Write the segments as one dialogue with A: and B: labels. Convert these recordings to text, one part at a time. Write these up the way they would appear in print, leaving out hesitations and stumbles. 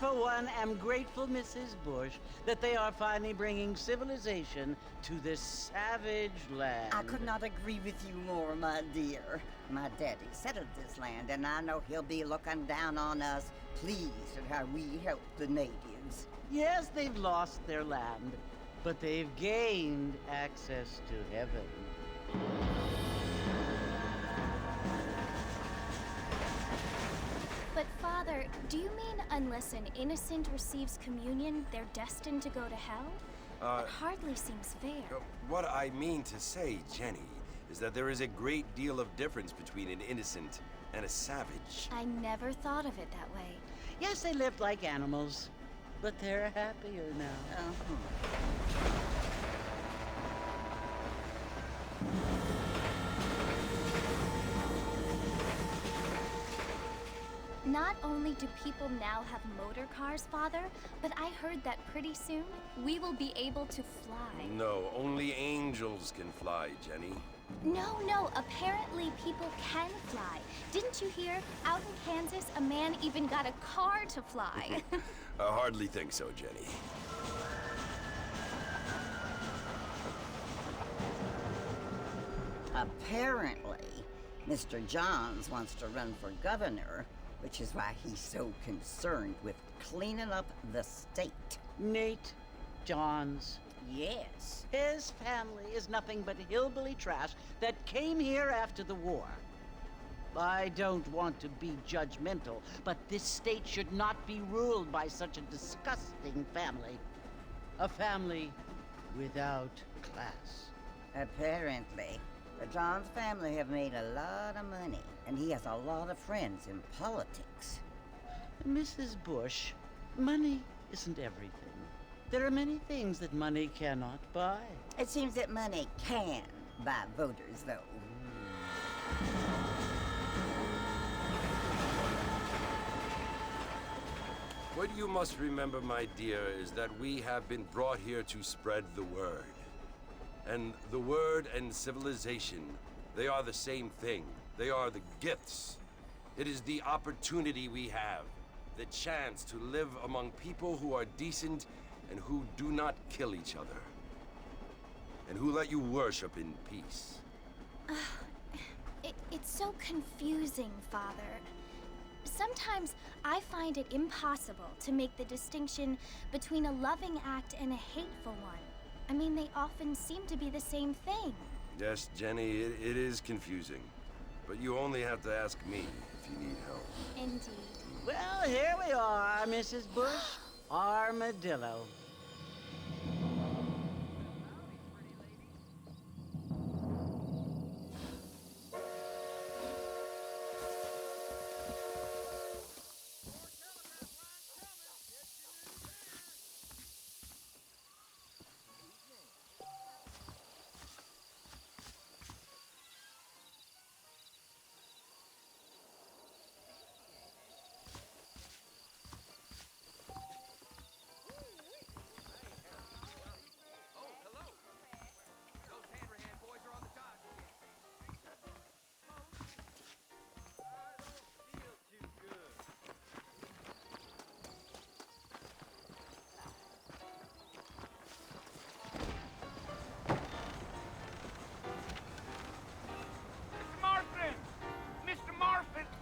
A: for one, am grateful, Mrs. Bush, that they are finally bringing civilization to this savage land.
B: I could not agree with you more, my dear. My daddy settled this land, and I know he'll be looking down on us, pleased at how we help the natives.
A: Yes, they've lost their land, but they've gained access to heaven.
C: But Father, do you mean unless an innocent receives communion, they're destined to go to hell? That hardly seems fair.
D: What I mean to say, Jenny, is that there is a great deal of difference between an innocent and a savage.
C: I never thought of it that way.
A: Yes, they lived like animals, but they're happier now.
C: Not only do people now have motor cars, Father, but I heard that pretty soon we will be able to fly.
D: No, only angels can fly, Jenny.
C: No, apparently people can fly. Didn't you hear? Out in Kansas, a man even got a car to fly.
D: I hardly think so, Jenny.
B: Apparently, Mr. Johns wants to run for governor, which is why he's so concerned with cleaning up the state.
A: Nate Johns.
B: Yes.
A: His family is nothing but hillbilly trash that came here after the war. I don't want to be judgmental, but this state should not be ruled by such a disgusting family. A family without class.
B: Apparently, the Johns family have made a lot of money, and he has a lot of friends in politics.
A: Mrs. Bush, money isn't everything. There are many things that money cannot buy.
B: It seems that money can buy voters, though.
D: What you must remember, my dear, is that we have been brought here to spread the word. And the word and civilization, they are the same thing. They are the gifts. It is the opportunity we have, the chance to live among people who are decent and who do not kill each other, and who let you worship in peace.
C: It's so confusing, Father. Sometimes I find it impossible to make the distinction between a loving act and a hateful one. I mean, they often seem to be the same thing.
D: Yes, Jenny, it is confusing. But you only have to ask me if you need help.
C: Indeed.
A: Well, here we are, Mrs. Bush. Armadillo.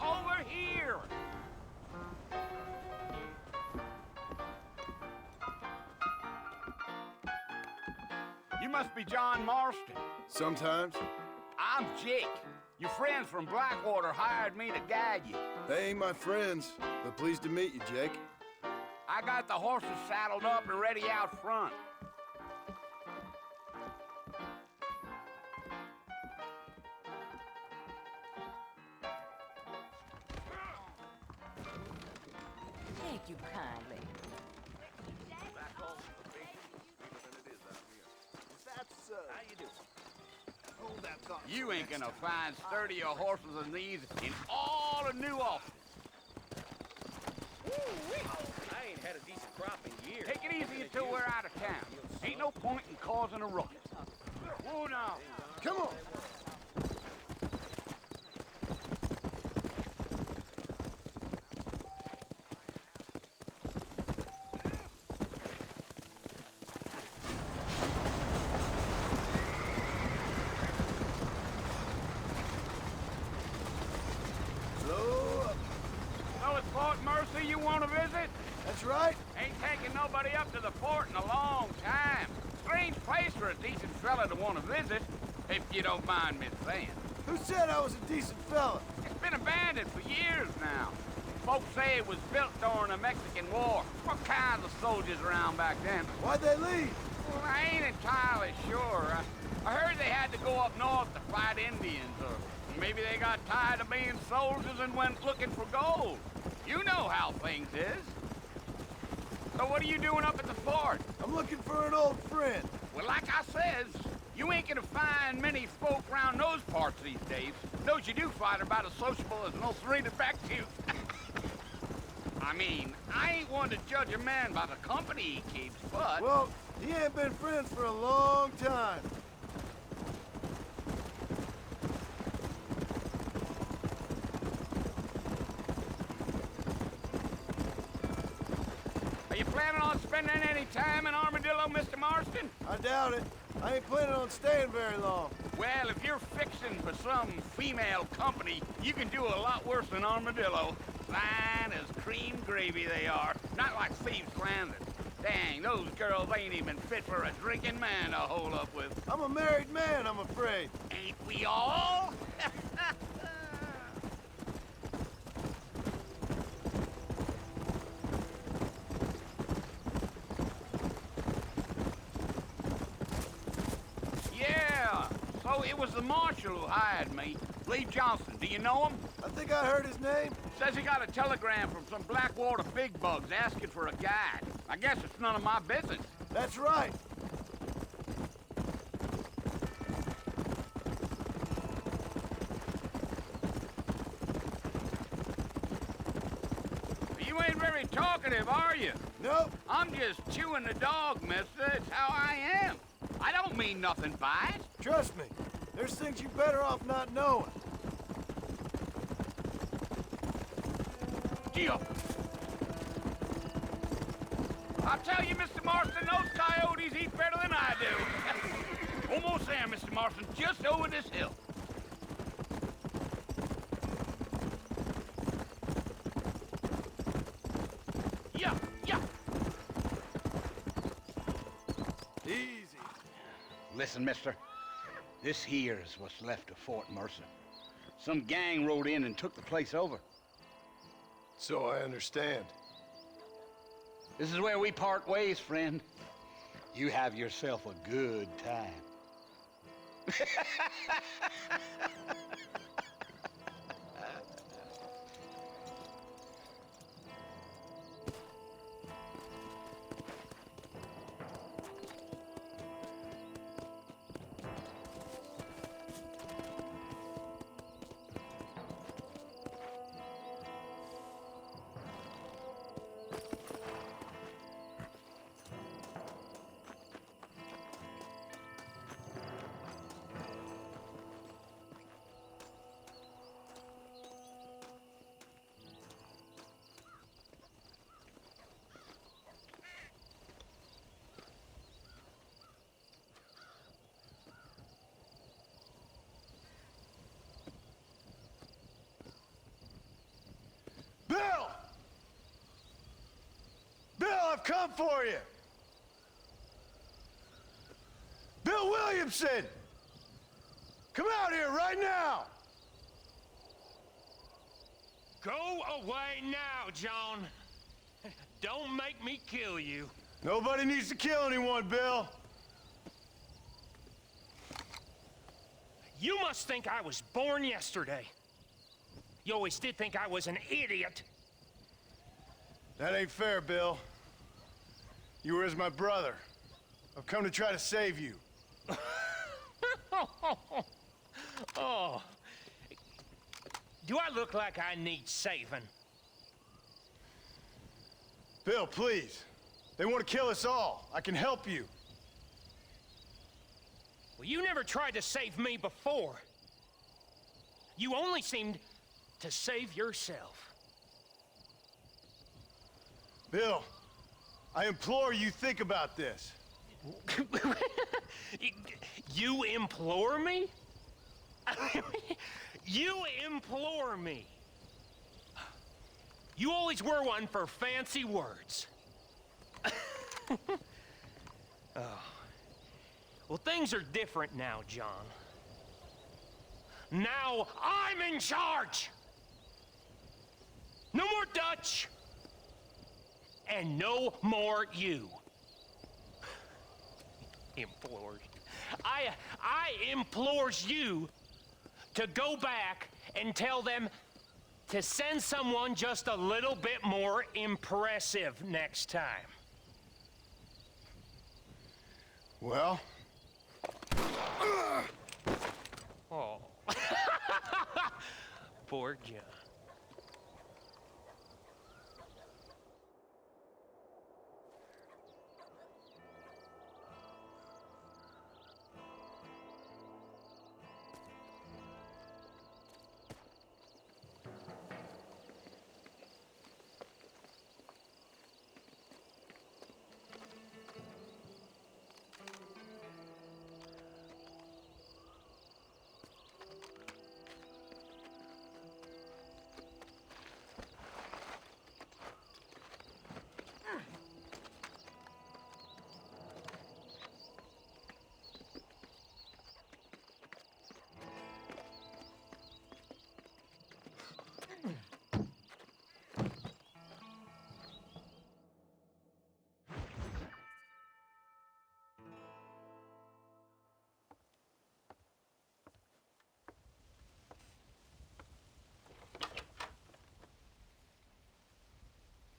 E: Over here! You must be John Marston.
F: Sometimes.
E: I'm Jake. Your friends from Blackwater hired me to guide you.
F: They ain't my friends, but pleased to meet you, Jake.
E: I got the horses saddled up and ready out front.
G: Thank you kindly.
E: How you doing? Hold that thought. You ain't gonna find sturdier horses than these in all of New Austin.
H: I ain't had a decent crop in years.
E: Take it easy until we're out of town. Ain't no point in causing a ruckus. Whoa now.
F: Come on. That's right.
E: Ain't taken nobody up to the fort in a long time. Strange place for a decent fella to want to visit, if you don't mind me saying.
F: Who said I was a decent fella?
E: It's been abandoned for years now. Folks say it was built during the Mexican War. What kinds of soldiers around back then?
F: Why'd they leave?
E: Well, I ain't entirely sure. I heard they had to go up north to fight Indians, or maybe they got tired of being soldiers and went looking for gold. You know how things is. So what are you doing up at the fort?
F: I'm looking for an old friend.
E: Well, like I says, you ain't gonna find many folk around those parts these days. Those you do find are about as sociable as no serene back to you. I mean, I ain't one to judge a man by the company he keeps, but...
F: Well, he ain't been friends for a long time.
E: Are you planning on spending any time in Armadillo, Mr. Marston?
F: I doubt it. I ain't planning on staying very long.
E: Well, if you're fixing for some female company, you can do a lot worse than Armadillo. Fine as cream gravy they are, not like Thieves' Landing. Dang, those girls ain't even fit for a drinking man to hole up with.
F: I'm a married man, I'm afraid.
E: Ain't we all? Yeah, so it was the marshal who hired me. Lee Johnson, do you know him?
F: I think I heard his name.
E: Says he got a telegram from some Blackwater big bugs asking for a guide. I guess it's none of my business.
F: That's right.
E: You ain't very talkative, are you?
F: Nope.
E: I'm just chewing the dog, mister. It's how I am. I don't mean nothing by it.
F: Trust me. There's things you better off not knowing.
E: Deal. I'll tell you, Mr. Marston, those coyotes eat better than I do. Almost there, Mr. Marston, just over this hill. Yeah, yeah.
F: Easy.
E: Listen, mister. This here is what's left of Fort Mercer. Some gang rode in and took the place over.
F: So I understand.
E: This is where we part ways, friend. You have yourself a good time.
F: Bill! Bill, I've come for you! Bill Williamson! Come out here right now!
I: Go away now, John. Don't make me kill you.
F: Nobody needs to kill anyone, Bill.
I: You must think I was born yesterday. You always did think I was an idiot.
F: That ain't fair, Bill. You were as my brother. I've come to try to save you.
I: Oh. Do I look like I need saving?
F: Bill, please. They want to kill us all. I can help you.
I: Well, you never tried to save me before. You only seemed to save yourself.
F: Bill, I implore you think about this.
I: You implore me? You implore me. You always were one for fancy words. Oh. Well, things are different now, John. Now I'm in charge! No more Dutch! And no more you. Implores. I implores you to go back and tell them to send someone just a little bit more impressive next time.
F: Well?
I: Oh. Poor John.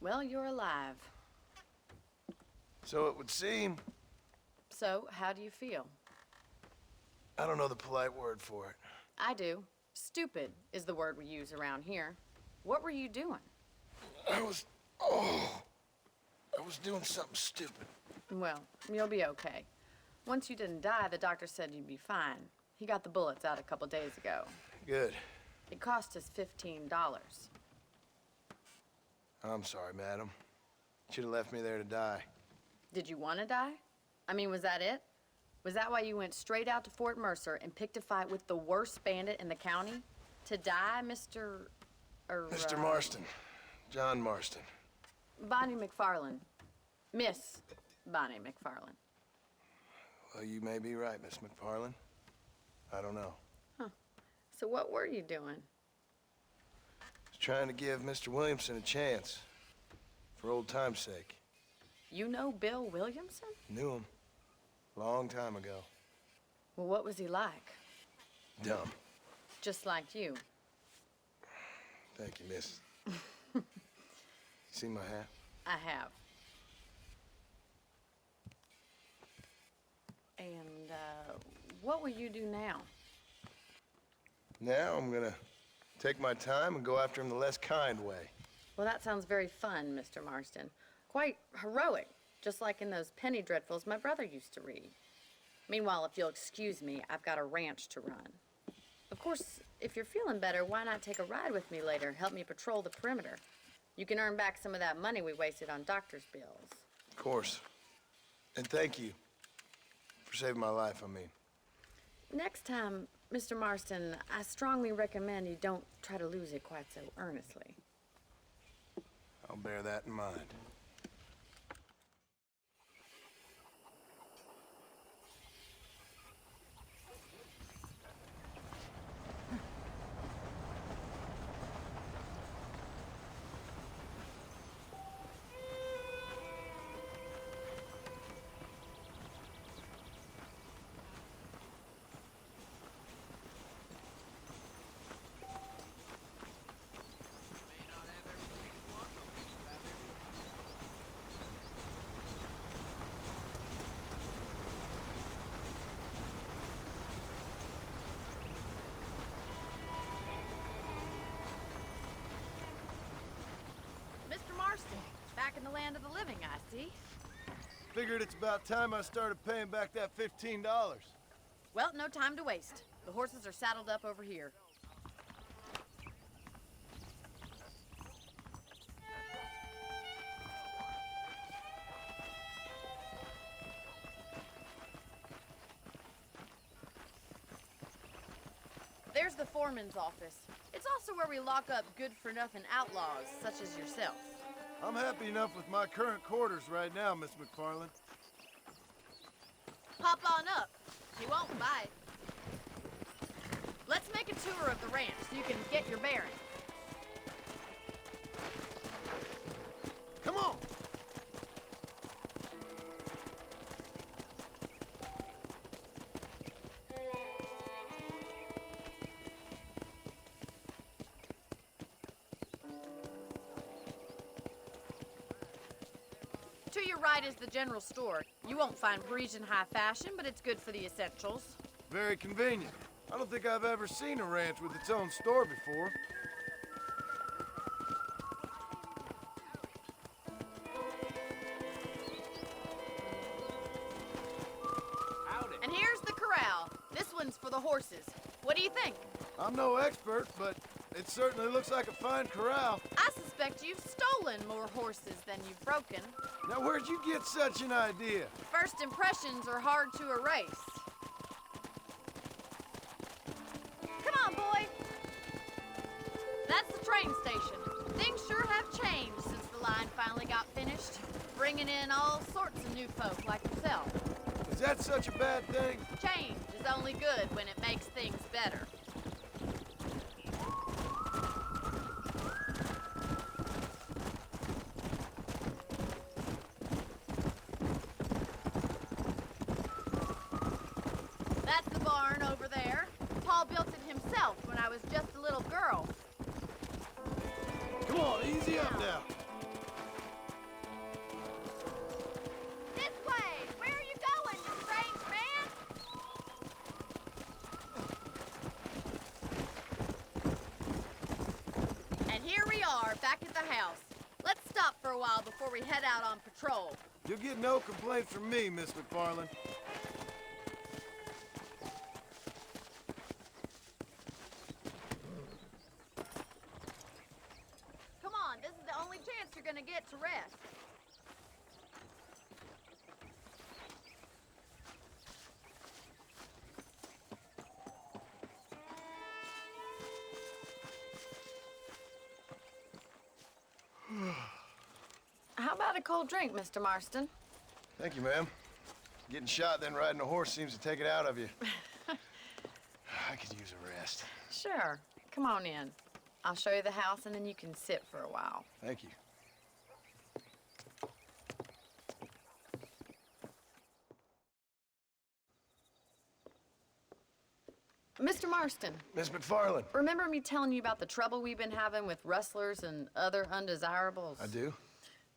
J: Well, you're alive.
F: So it would seem.
J: So, how do you feel?
F: I don't know the polite word for it.
J: I do. Stupid is the word we use around here. What were you doing?
F: I was doing something stupid.
J: Well, you'll be okay. Once you didn't die, the doctor said you'd be fine. He got the bullets out a couple days ago.
F: Good.
J: It cost us $15.
F: I'm sorry, madam. Should have left me there to die.
J: Did you want to die? I mean, was that it? Was that why you went straight out to Fort Mercer and picked a fight with the worst bandit in the county? To die, Mr.
F: Mr. Marston. John Marston.
J: Bonnie MacFarlane. Miss Bonnie MacFarlane.
F: Well, you may be right, Miss MacFarlane. I don't know.
J: Huh. So what were you doing?
F: I was trying to give Mr. Williamson a chance. For old time's sake.
J: You know Bill Williamson?
F: Knew him. Long time ago.
J: Well, what was he like?
F: Dumb.
J: Just like you.
F: Thank you, miss. See my hat?
J: I have. And, what will you do now?
F: Now I'm gonna take my time and go after him the less kind way.
J: Well, that sounds very fun, Mr. Marston. Quite heroic, just like in those penny dreadfuls my brother used to read. Meanwhile, if you'll excuse me, I've got a ranch to run. Of course, if you're feeling better, why not take a ride with me later? Help me patrol the perimeter. You can earn back some of that money we wasted on doctor's bills.
F: Of course. And thank you for saving my life, I mean.
J: Next time, Mr. Marston, I strongly recommend you don't try to lose it quite so earnestly.
F: I'll bear that in mind.
J: Mr. Marston, back in the land of the living, I see.
F: Figured it's about time I started paying back that $15.
J: Well, no time to waste. The horses are saddled up over here. There's the foreman's office. It's also where we lock up good-for-nothing outlaws, such as yourself.
F: I'm happy enough with my current quarters right now, Miss MacFarlane.
J: Hop on up. She won't bite. Let's make a tour of the ranch so you can get your bearings.
F: Come on!
J: To your right is the general store. You won't find Parisian high fashion, but it's good for the essentials.
F: Very convenient. I don't think I've ever seen a ranch with its own store before.
H: Howdy.
J: And here's the corral. This one's for the horses. What do you think?
F: I'm no expert, but it certainly looks like a fine corral.
J: I suspect you've stolen more horses than you've broken.
F: Now, where'd you get such an idea?
J: First impressions are hard to erase. Come on, boy. That's the train station. Things sure have changed since the line finally got finished, bringing in all sorts of new folk like yourself.
F: Is that such a bad thing?
J: Change is only good when it makes things better. That's the barn over there. Paul built it himself when I was just a little girl.
F: Come on, easy up now.
J: This way! Where are you going, you strange man? And here we are, back at the house. Let's stop for a while before we head out on patrol.
F: You'll get no complaints from me, Miss MacFarlane.
J: Come on, this is the only chance you're gonna get to rest. How about a cold drink, Mr. Marston?
F: Thank you, ma'am. Getting shot, then riding a horse seems to take it out of you. I could use a rest.
J: Sure. Come on in. I'll show you the house, and then you can sit for a while.
F: Thank you.
J: Mr. Marston,
F: Miss MacFarlane.
J: remember me telling you about the trouble we've been having with rustlers and other undesirables?
F: I do?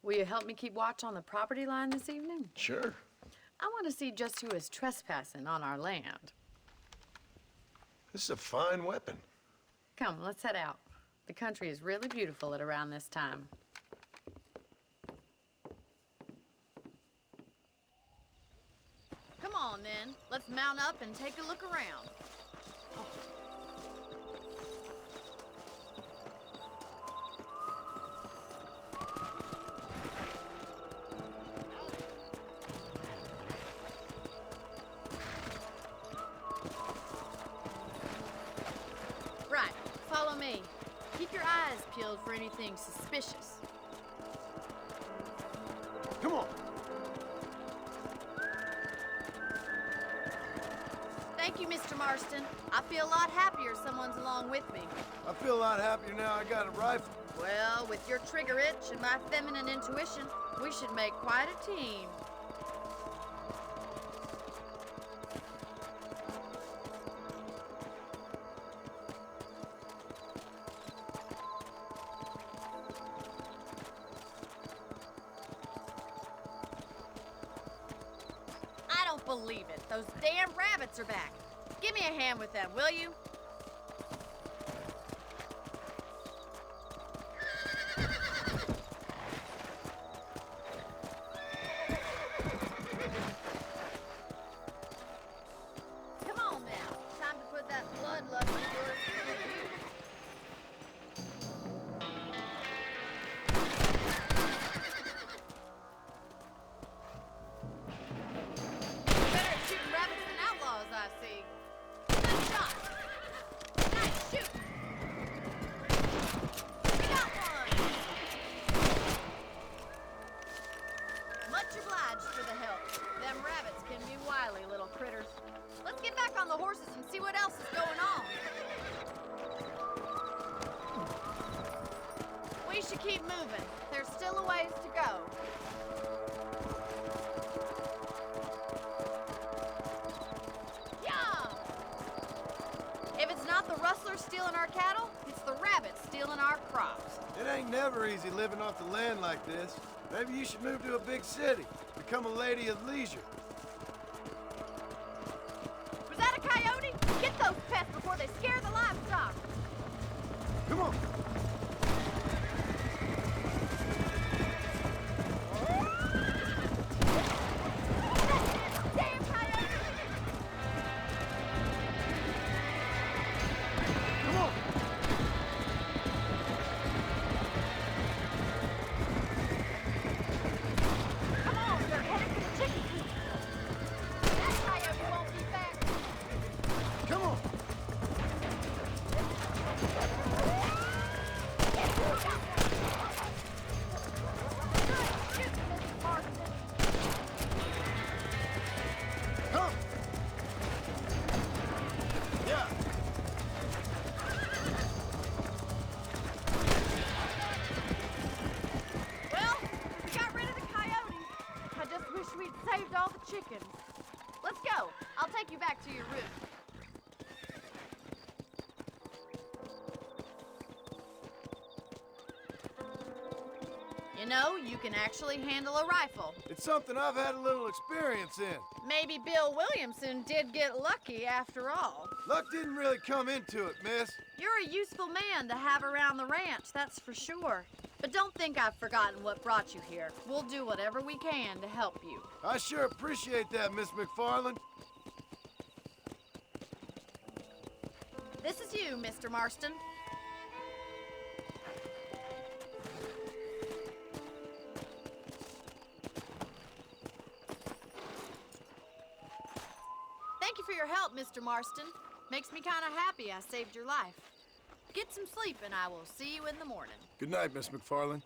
J: Will you help me keep watch on the property line this evening?
F: Sure.
J: I want to see just who is trespassing on our land.
F: This is a fine weapon.
J: Come, let's head out. The country is really beautiful at around this time. Come on, then. Let's mount up and take a look around. Right, follow me. Keep your eyes peeled for anything suspicious.
F: Come on.
J: Thank you, Mr. Marston. I feel a lot happier someone's along with me.
F: I feel a lot happier now I got a rifle.
J: Well, with your trigger itch and my feminine intuition, we should make quite a team. I don't believe it. Those damn rabbits are back. Give me a hand with them, will you? Come on now. Time to put that bloodlust of yours to good use. Better at shooting rabbits than outlaws, I see. Good shot. horses and see what else is going on. We should keep moving. There's still a ways to go. Yeah! If it's not the rustlers stealing our cattle, it's the rabbits stealing our crops.
F: It ain't never easy living off the land like this. Maybe you should move to a big city. Become a lady of leisure.
J: Was that a coyote? Get those pests before they scare the livestock.
F: Come on.
J: Damn coyote!
F: Come on.
J: Come on, they're headed for the chicken coop. That coyote won't be back.
F: Come on.
J: Shoot, Mr. Marston.
F: Come. Yeah.
J: Well, we got rid of the coyotes. I just wish we'd saved all the chickens. Let's go. I'll take you back to your room. You know, you can actually handle a rifle.
F: It's something I've had a little experience in.
J: Maybe Bill Williamson did get lucky after all.
F: Luck didn't really come into it, miss.
J: You're a useful man to have around the ranch, that's for sure. But don't think I've forgotten what brought you here. We'll do whatever we can to help you.
F: I sure appreciate that, Miss MacFarlane.
J: This is you, Mr. Marston. Thank you for your help, Mr. Marston. Makes me kind of happy I saved your life. Get some sleep and I will see you in the morning.
F: Good night, Miss MacFarlane.